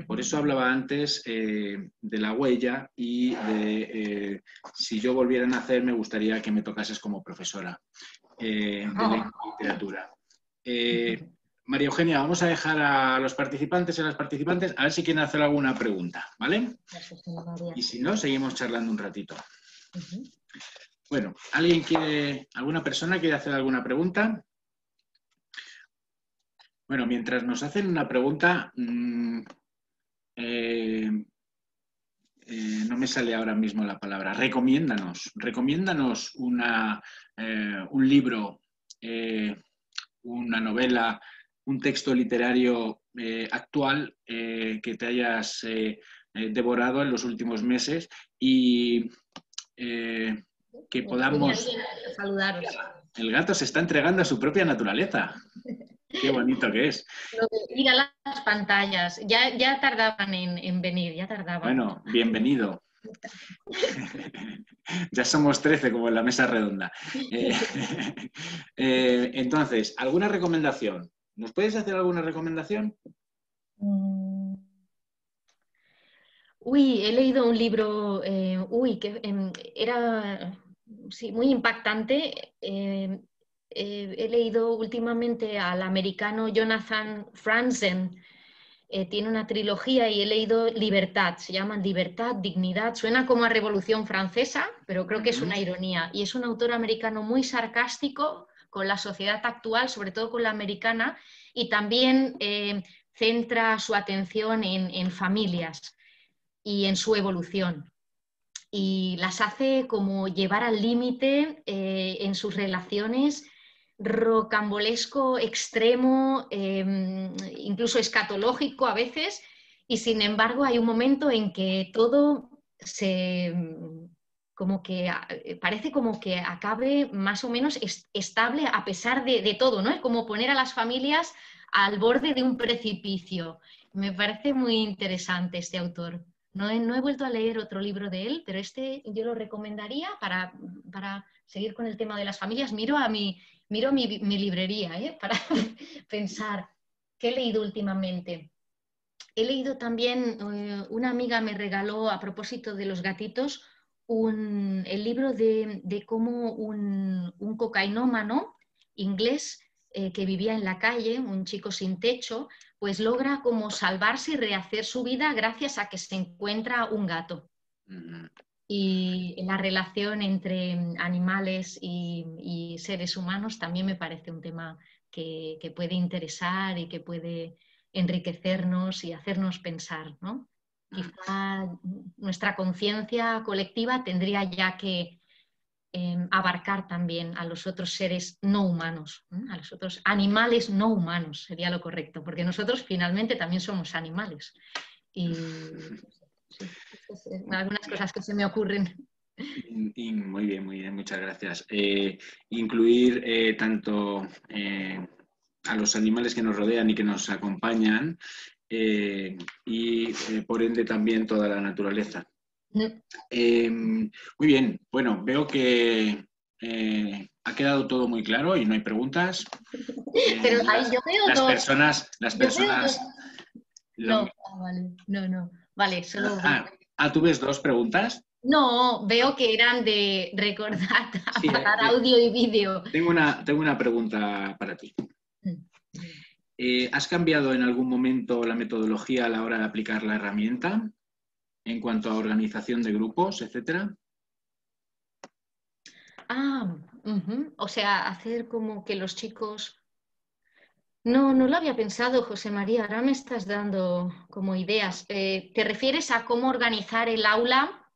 por eso hablaba antes de la huella y de si yo volviera a nacer me gustaría que me tocases como profesora de lengua y literatura. María Eugenia, vamos a dejar a los participantes y a las participantes a ver si quieren hacer alguna pregunta, ¿vale? Y si no, seguimos charlando un ratito. Bueno, ¿alguna persona quiere hacer alguna pregunta? Bueno, mientras nos hacen una pregunta, no me sale ahora mismo la palabra. Recomiéndanos un libro, una novela, un texto literario actual que te hayas devorado en los últimos meses y que podamos... Saludaros. El gato se está entregando a su propia naturaleza. Qué bonito que es. Ir a las pantallas. Ya tardaban en venir, ya tardaban. Bueno, bienvenido. Ya somos 13 como en la mesa redonda. Entonces, ¿alguna recomendación? ¿Nos puedes hacer alguna recomendación? Uy, he leído un libro, que era sí, muy impactante. He leído últimamente al americano Jonathan Franzen. Tiene una trilogía y he leído Libertad, se llaman Libertad, Dignidad, suena como a Revolución Francesa, pero creo que es una ironía. Y es un autor americano muy sarcástico con la sociedad actual, sobre todo con la americana, y también centra su atención en familias y en su evolución. Y las hace como llevar al límite en sus relaciones, rocambolesco, extremo, incluso escatológico a veces, y sin embargo hay un momento en que todo se como que parece como que acabe más o menos estable a pesar de todo, ¿no? Es como poner a las familias al borde de un precipicio. Me parece muy interesante este autor. No he vuelto a leer otro libro de él, pero este yo lo recomendaría para seguir con el tema de las familias. Miro mi librería para pensar qué he leído últimamente. He leído también, una amiga me regaló a propósito de los gatitos el libro de cómo un cocainómano inglés que vivía en la calle, un chico sin techo, pues logra como salvarse y rehacer su vida gracias a que se encuentra un gato. Y la relación entre animales y seres humanos también me parece un tema que puede interesar y que puede enriquecernos y hacernos pensar, ¿no? Quizá nuestra conciencia colectiva tendría ya que abarcar también a los otros seres no humanos, a los otros animales no humanos, sería lo correcto, porque nosotros finalmente también somos animales. Y sí, algunas cosas que se me ocurren. Muy bien, muchas gracias. Incluir tanto a los animales que nos rodean y que nos acompañan y por ende también toda la naturaleza. Muy bien, bueno, veo que ha quedado todo muy claro y no hay preguntas. Pero yo veo las dos. personas... No, vale, no. Vale, solo... ¿tú ves dos preguntas? No, veo que eran de recordar, Sí, apagar audio y vídeo. Tengo una pregunta para ti. ¿Has cambiado en algún momento la metodología a la hora de aplicar la herramienta en cuanto a organización de grupos, etcétera? O sea, hacer como que los chicos... No lo había pensado, José María, ahora me estás dando como ideas. ¿Te refieres a cómo organizar el aula,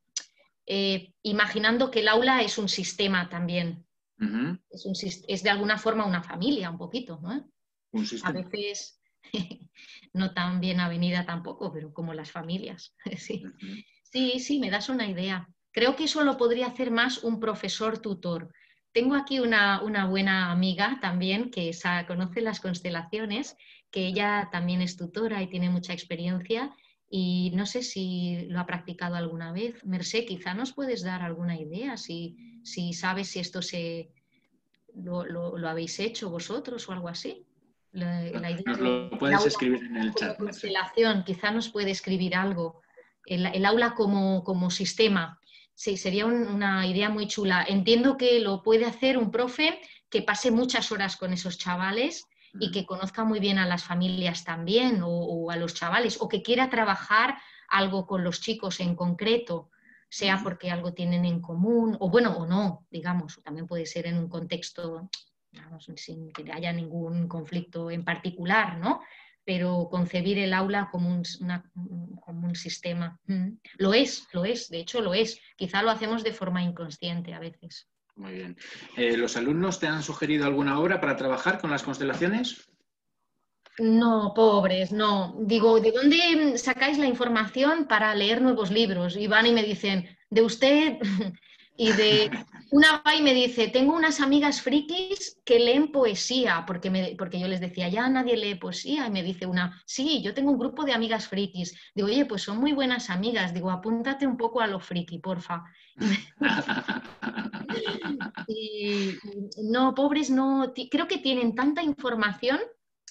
imaginando que el aula es un sistema también? Es de alguna forma una familia, un poquito, ¿no? Un sistema. A veces no tan bien avenida tampoco, pero como las familias. Sí, me das una idea. Creo que eso lo podría hacer más un profesor tutor. Tengo aquí una buena amiga también que conoce las constelaciones, que ella también es tutora y tiene mucha experiencia y no sé si lo ha practicado alguna vez. Mercé, quizá nos puedes dar alguna idea, si sabes si esto lo habéis hecho vosotros o algo así. La idea nos lo puedes escribir en el chat. Constelación, quizá nos puede escribir algo. El aula como sistema. Sí, sería una idea muy chula. Entiendo que lo puede hacer un profe que pase muchas horas con esos chavales y que conozca muy bien a las familias también o a los chavales o que quiera trabajar algo con los chicos en concreto. sea porque algo tienen en común, o bueno, o no, digamos, también puede ser en un contexto, digamos, sin que haya ningún conflicto en particular, ¿no? Pero concebir el aula como como un sistema. Lo es, de hecho lo es. Quizá lo hacemos de forma inconsciente a veces. Muy bien. ¿Los alumnos te han sugerido alguna obra para trabajar con las constelaciones? No, pobres, no. Digo, ¿de dónde sacáis la información para leer nuevos libros? Y van y me dicen, de usted. Y de una va y me dice, tengo unas amigas frikis que leen poesía, porque yo les decía, ya nadie lee poesía. Y me dice una, sí, yo tengo un grupo de amigas frikis. Digo, oye, pues son muy buenas amigas. Digo, apúntate un poco a lo friki, porfa. Y no, pobres, no. Creo que tienen tanta información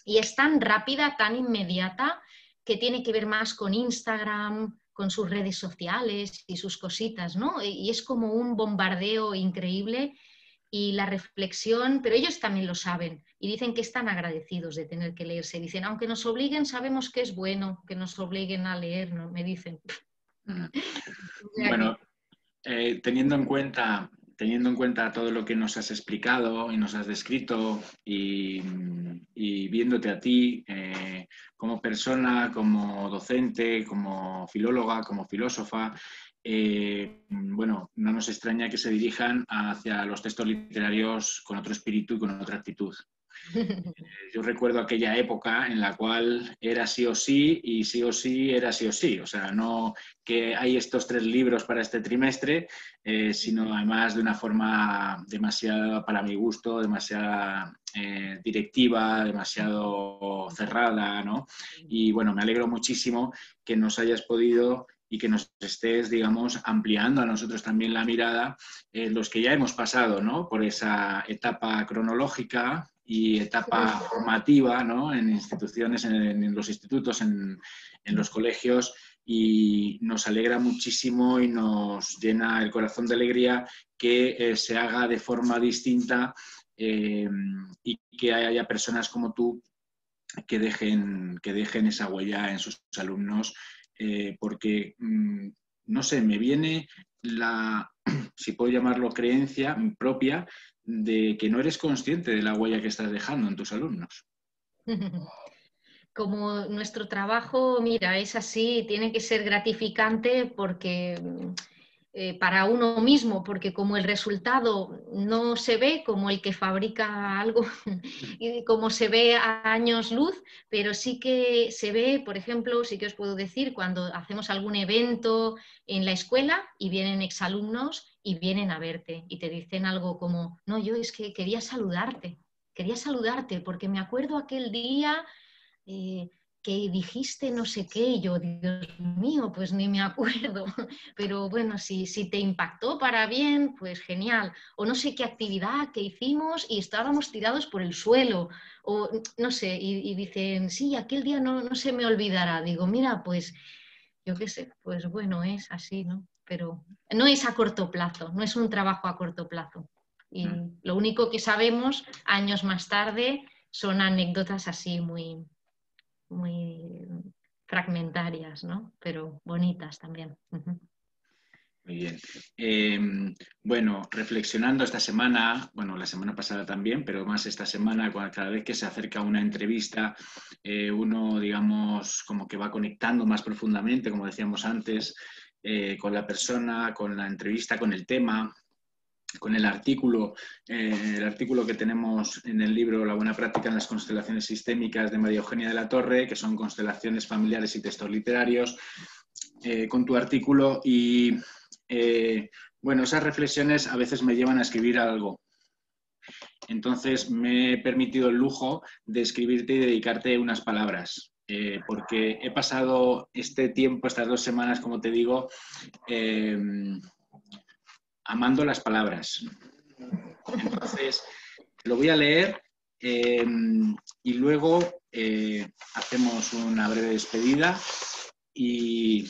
y es tan rápida, tan inmediata, que tiene que ver más con Instagram, con sus redes sociales y sus cositas, ¿no? Y es como un bombardeo increíble y la reflexión, pero ellos también lo saben y dicen que están agradecidos de tener que leerse. Dicen, aunque nos obliguen, sabemos que es bueno que nos obliguen a leer, ¿no? Me dicen. Bueno, teniendo en cuenta todo lo que nos has explicado y nos has descrito y viéndote a ti como persona, como docente, como filóloga, como filósofa, bueno, no nos extraña que se dirijan hacia los textos literarios con otro espíritu y con otra actitud. Yo recuerdo aquella época en la cual era sí o sí y sí o sí era sí o sí. O sea, no que hay estos 3 libros para este trimestre, sino además de una forma demasiado, para mi gusto, demasiado directiva, demasiado cerrada, ¿no? Y bueno, me alegro muchísimo que nos hayas podido y que nos estés, digamos, ampliando a nosotros también la mirada, los que ya hemos pasado, ¿no? Por esa etapa cronológica y etapa formativa, ¿no? En instituciones, en los institutos, en los colegios, y nos alegra muchísimo y nos llena el corazón de alegría que se haga de forma distinta y que haya personas como tú que dejen esa huella en sus alumnos, porque, no sé, me viene la, si puedo llamarlo creencia propia, de que no eres consciente de la huella que estás dejando en tus alumnos. Como nuestro trabajo, mira, es así, tiene que ser gratificante porque para uno mismo, porque como el resultado no se ve como el que fabrica algo y como se ve a años luz, pero sí que se ve, por ejemplo, sí que os puedo decir, cuando hacemos algún evento en la escuela y vienen exalumnos y vienen a verte y te dicen algo como, no, yo es que quería saludarte porque me acuerdo aquel día que dijiste no sé qué, y yo, Dios mío, pues ni me acuerdo, pero bueno, si te impactó para bien, pues genial, o no sé qué actividad que hicimos y estábamos tirados por el suelo, o no sé, y dicen, sí, aquel día no se me olvidará, digo, mira, pues yo qué sé, pues bueno, es así, ¿no? Pero no es a corto plazo, no es un trabajo a corto plazo. Y lo único que sabemos años más tarde son anécdotas así muy fragmentarias, ¿no? Pero bonitas también. Muy bien. Bueno, reflexionando esta semana, bueno, la semana pasada también, pero más esta semana, cada vez que se acerca una entrevista, uno, digamos, como que va conectando más profundamente, como decíamos antes, con la persona, con la entrevista, con el tema, con el artículo que tenemos en el libro La buena práctica en las constelaciones sistémicas de María Eugenia de la Torre, que son constelaciones familiares y textos literarios, con tu artículo y bueno, esas reflexiones a veces me llevan a escribir algo. Entonces me he permitido el lujo de escribirte y dedicarte unas palabras, porque he pasado este tiempo, estas 2 semanas, como te digo, amando las palabras. Entonces, lo voy a leer y luego hacemos una breve despedida y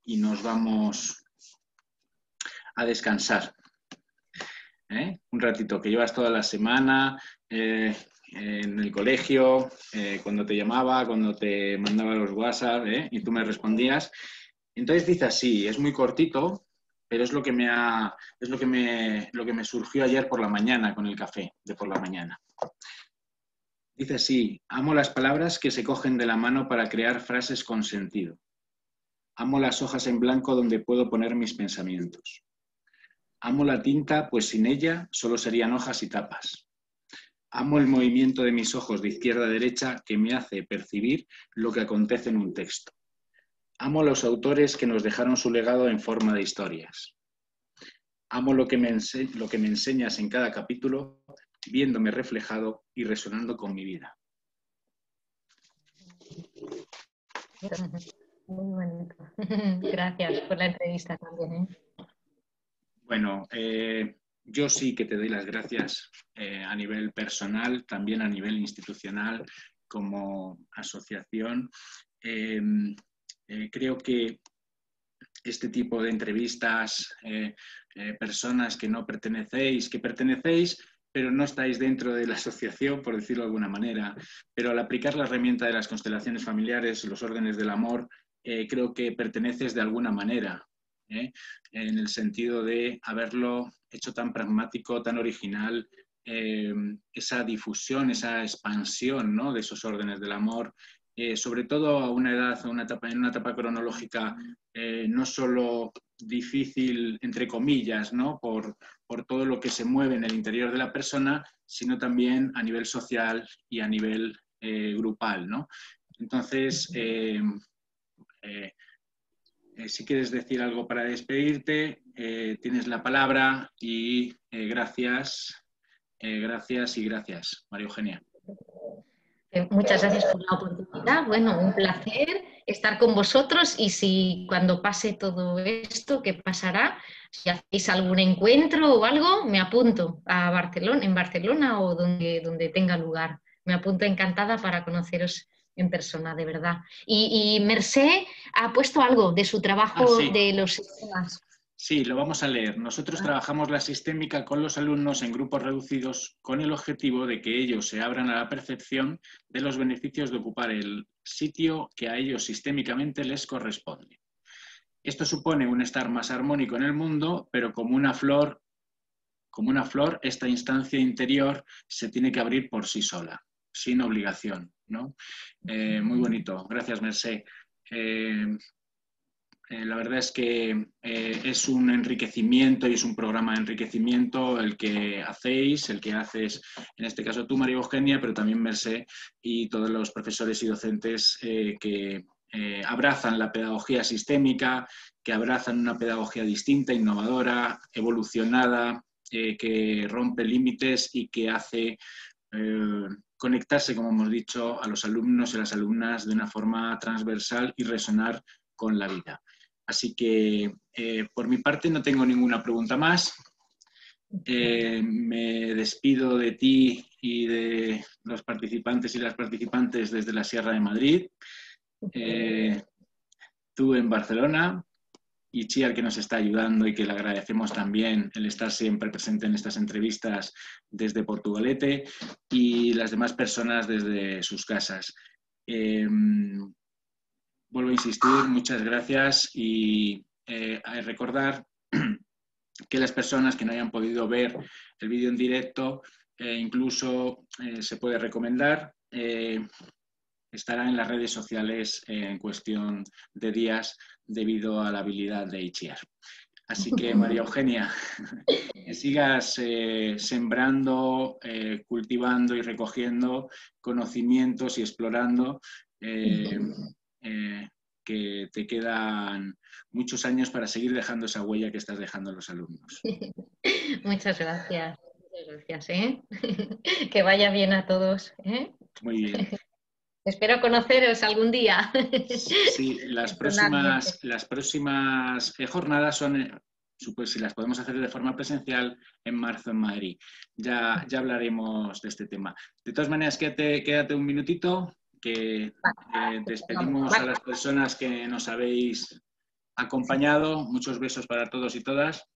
nos vamos a descansar. Un ratito, que llevas toda la semana en el colegio, cuando te llamaba, cuando te mandaba los WhatsApp y tú me respondías. Entonces dice así, es muy cortito, pero es lo que me surgió ayer por la mañana con el café de por la mañana. Dice así: amo las palabras que se cogen de la mano para crear frases con sentido. Amo las hojas en blanco donde puedo poner mis pensamientos. Amo la tinta, pues sin ella solo serían hojas y tapas. Amo el movimiento de mis ojos de izquierda a derecha que me hace percibir lo que acontece en un texto. Amo a los autores que nos dejaron su legado en forma de historias. Amo lo que me enseñas en cada capítulo, viéndome reflejado y resonando con mi vida. Muy bonito. Gracias por la entrevista también, ¿eh? Bueno, yo sí que te doy las gracias a nivel personal, también a nivel institucional, como asociación. Creo que este tipo de entrevistas, personas que no pertenecéis, que pertenecéis, pero no estáis dentro de la asociación, por decirlo de alguna manera, pero al aplicar la herramienta de las constelaciones familiares, los órdenes del amor, creo que perteneces de alguna manera, en el sentido de haberlo hecho tan pragmático, tan original, esa difusión, esa expansión, ¿no?, de esos órdenes del amor, sobre todo a una edad, en una etapa cronológica no solo difícil, entre comillas, ¿no?, por todo lo que se mueve en el interior de la persona, sino también a nivel social y a nivel grupal, ¿no? Entonces, si quieres decir algo para despedirte, tienes la palabra y gracias, gracias y gracias, María Eugenia. Muchas gracias por la oportunidad. Bueno, un placer estar con vosotros y si cuando pase todo esto, ¿qué pasará? Si hacéis algún encuentro o algo, me apunto a Barcelona, en Barcelona o donde tenga lugar. Me apunto encantada para conoceros en persona, de verdad. Y Mercé ha puesto algo de su trabajo Sí. de los sistemas. Sí, lo vamos a leer. Nosotros trabajamos la sistémica con los alumnos en grupos reducidos con el objetivo de que ellos se abran a la percepción de los beneficios de ocupar el sitio que a ellos sistémicamente les corresponde. Esto supone un estar más armónico en el mundo, pero como una flor, esta instancia interior se tiene que abrir por sí sola, sin obligación, ¿no? Muy bonito. Gracias, Mercé. La verdad es que es un enriquecimiento y es un programa de enriquecimiento el que hacéis, el que haces, en este caso tú, María Eugenia, pero también Mercé y todos los profesores y docentes que abrazan la pedagogía sistémica, que abrazan una pedagogía distinta, innovadora, evolucionada, que rompe límites y que hace conectarse, como hemos dicho, a los alumnos y a las alumnas de una forma transversal y resonar con la vida. Así que, por mi parte, no tengo ninguna pregunta más. Me despido de ti y de los participantes y las participantes desde la Sierra de Madrid. Tú en Barcelona y Chiar, que nos está ayudando y que le agradecemos también el estar siempre presente en estas entrevistas desde Portugalete y las demás personas desde sus casas. Vuelvo a insistir, muchas gracias y a recordar que las personas que no hayan podido ver el vídeo en directo, incluso se puede recomendar, estará en las redes sociales en cuestión de días debido a la habilidad de Itziar. Así que, María Eugenia, que sigas sembrando, cultivando y recogiendo conocimientos y explorando, que te quedan muchos años para seguir dejando esa huella que estás dejando a los alumnos. Muchas gracias. Muchas gracias, ¿eh? Que vaya bien a todos, ¿eh? Muy bien. Espero conoceros algún día. Sí, las próximas jornadas son, si las podemos hacer de forma presencial, en marzo en Madrid. Ya hablaremos de este tema. De todas maneras, quédate un minutito, que despedimos a las personas que nos habéis acompañado. Muchos besos para todos y todas.